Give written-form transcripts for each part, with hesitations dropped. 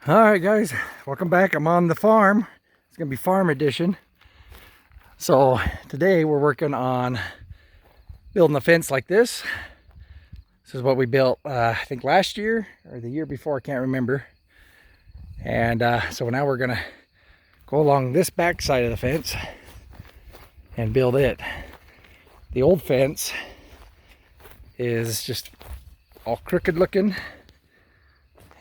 Alright guys, welcome back. I'm on the farm. It's gonna be farm edition. So today we're working on building a fence like this. This is what we built I think last year or the year before, I can't remember. And so now we're gonna go along this back side of the fence and build it. The old fence is just all crooked looking,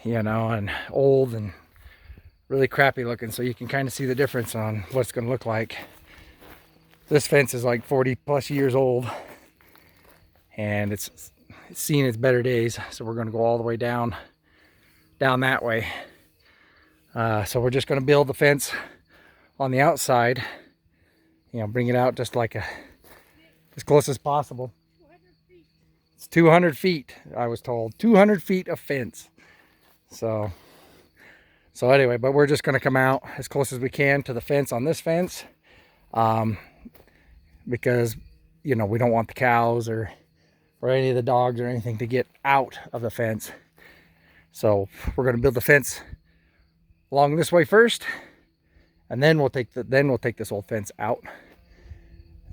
you know, and old and really crappy looking, so you can kind of see the difference on what it's going to look like. This fence is like 40 plus years old and it's seen its better days, so we're going to go all the way down that way. So we're just going to build the fence on the outside, you know, bring it out just like as close as possible. It's 200 feet, I was told. 200 feet of fence. So anyway, but we're just going to come out as close as we can to the fence on this fence, because, you know, we don't want the cows or any of the dogs or anything to get out of the fence. So we're going to build the fence along this way first, and then we'll take this old fence out.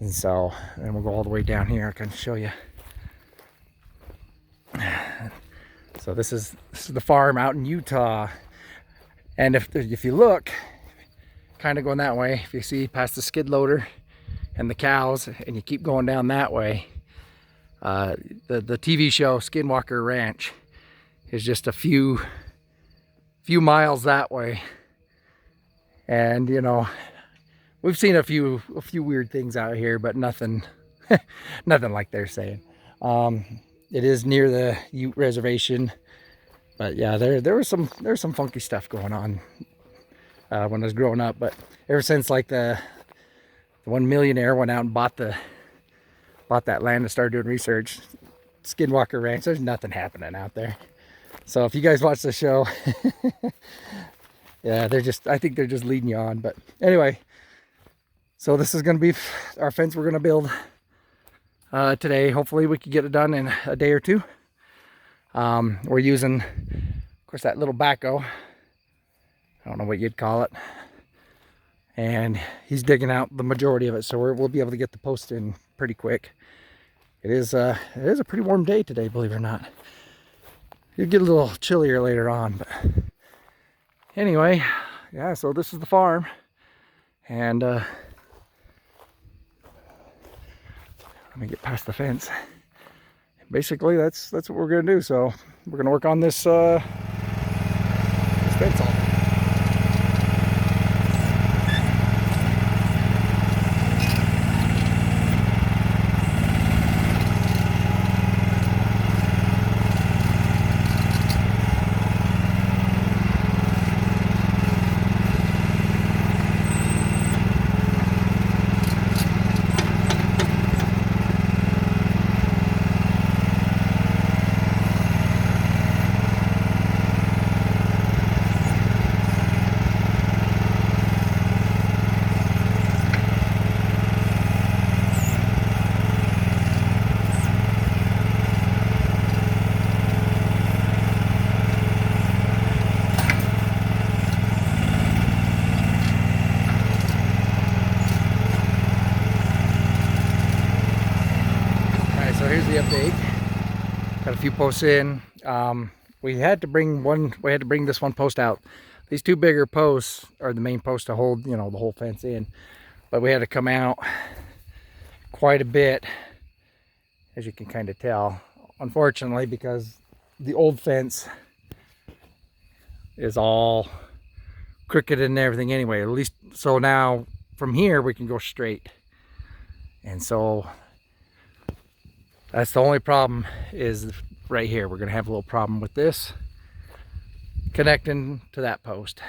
And so then we'll go all the way down here. I can show you. So this is the farm out in Utah, and if you look, kind of going that way, if you see past the skid loader and the cows, and you keep going down that way, the TV show Skinwalker Ranch is just a few miles that way. And you know, we've seen a few weird things out here, but nothing nothing like they're saying. It is near the Ute reservation, but yeah, there was some funky stuff going on when I was growing up. But ever since like the one millionaire went out and bought that land and started doing research, Skinwalker Ranch, there's nothing happening out there. So if you guys watch the show, yeah, I think they're just leading you on. But anyway, so this is going to be our fence we're going to build today. Hopefully we can get it done in a day or two. We're using, of course, that little backhoe. I don't know what you'd call it. And he's digging out the majority of it, so we'll be able to get the post in pretty quick. It is a pretty warm day today, believe it or not. It'll get a little chillier later on, but anyway, yeah, so this is the farm. And let me get past the fence. Basically, that's what we're gonna do. So we're gonna work on this fence all day. Here's the update. Got a few posts in. We had to bring this one post out. These two bigger posts are the main posts to hold, you know, the whole fence in. But we had to come out quite a bit, as you can kind of tell, unfortunately, because the old fence is all crooked and everything anyway. At least, so now from here we can go straight. And so That's the only problem, is right here. We're gonna have a little problem with this connecting to that post,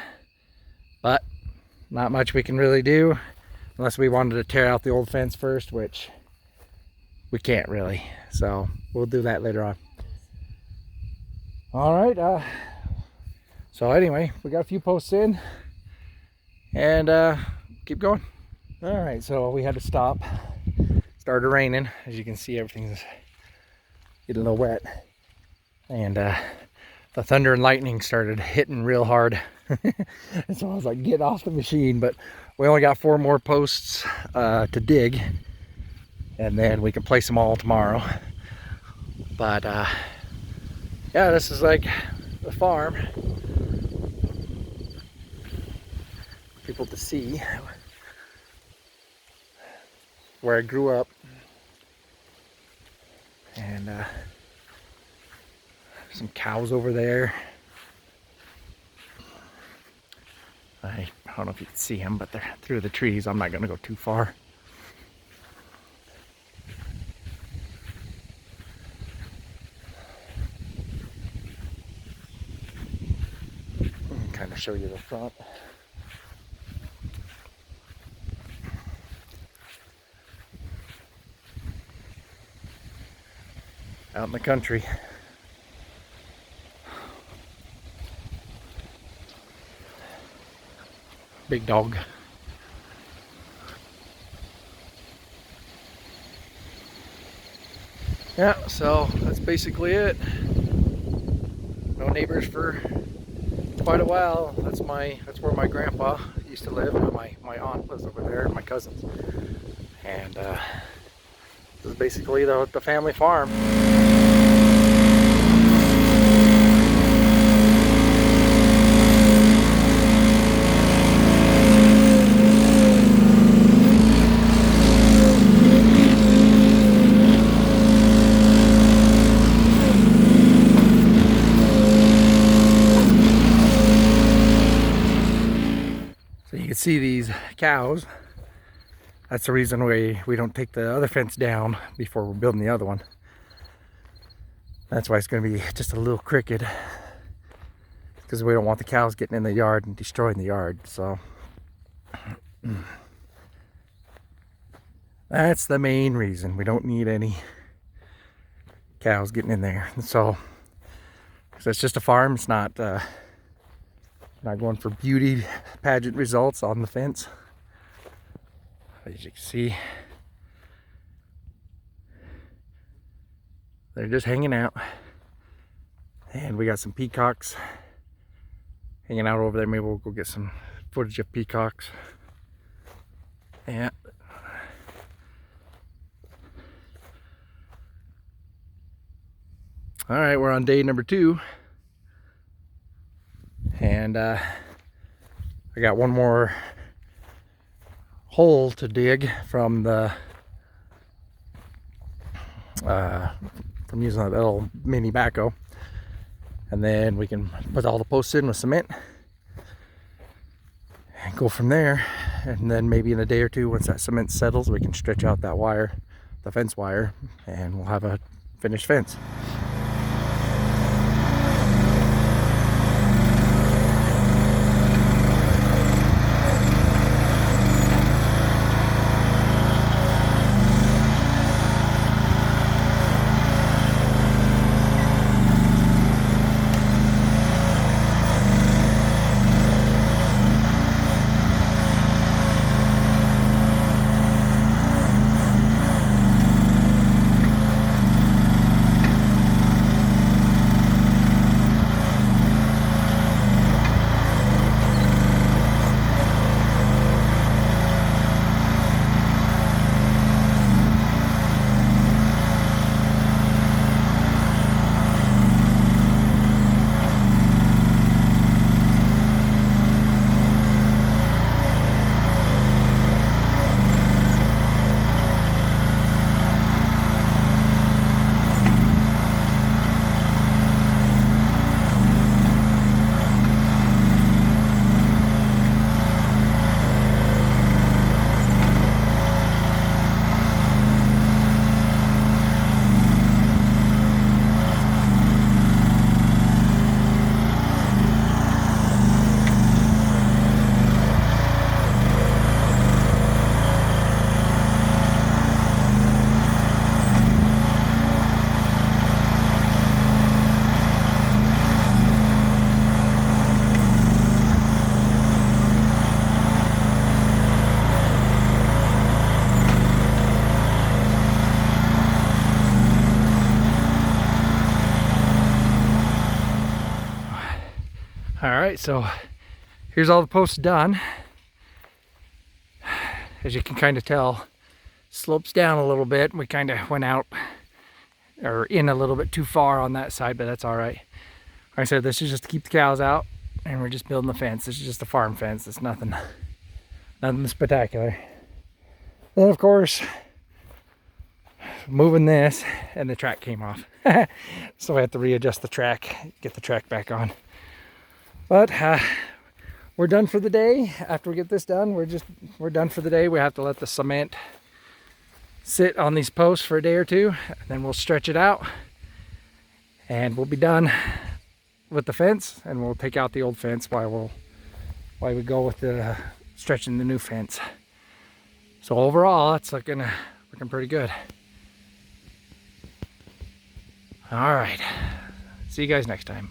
but not much we can really do unless we wanted to tear out the old fence first, which we can't really, so we'll do that later on. All right, so anyway, we got a few posts in and keep going. All right, so we had to stop. Started raining. As you can see, everything's getting a little wet, and the thunder and lightning started hitting real hard. And so I was like, get off the machine. But we only got 4 more posts to dig, and then we can place them all tomorrow. But yeah, this is like the farm. People to see where I grew up, and some cows over there. I don't know if you can see them, but they're through the trees. I'm not going to go too far. Kind of show you the front. Out in the country. Big dog. Yeah, so that's basically it. No neighbors for quite a while. That's where my grandpa used to live. My aunt lives over there, and my cousins. And this is basically the family farm. See these cows. That's the reason we don't take the other fence down before we're building the other one. That's why it's going to be just a little crooked, because we don't want the cows getting in the yard and destroying the yard. So that's the main reason. We don't need any cows getting in there. So it's just a farm. It's not going for beauty pageant results on the fence. As you can see, they're just hanging out. And we got some peacocks hanging out over there. Maybe we'll go get some footage of peacocks. Yeah. All right, we're on day number 2. And I got one more hole to dig from using that little mini backhoe, and then we can put all the posts in with cement and go from there. And then maybe in a day or 2, once that cement settles, we can stretch out that wire, the fence wire, and we'll have a finished fence. All right, so here's all the posts done. As you can kind of tell, slopes down a little bit. We kind of went out or in a little bit too far on that side, but that's all right. Like I said, this is just to keep the cows out, and we're just building the fence. This is just a farm fence. It's nothing spectacular. Then of course, moving this, and the track came off. So I had to readjust the track, get the track back on. But we're done for the day. After we get this done, we're done for the day. We have to let the cement sit on these posts for a day or two, and then we'll stretch it out, and we'll be done with the fence, and we'll take out the old fence while we go with the stretching the new fence. So overall, it's looking pretty good. All right, see you guys next time.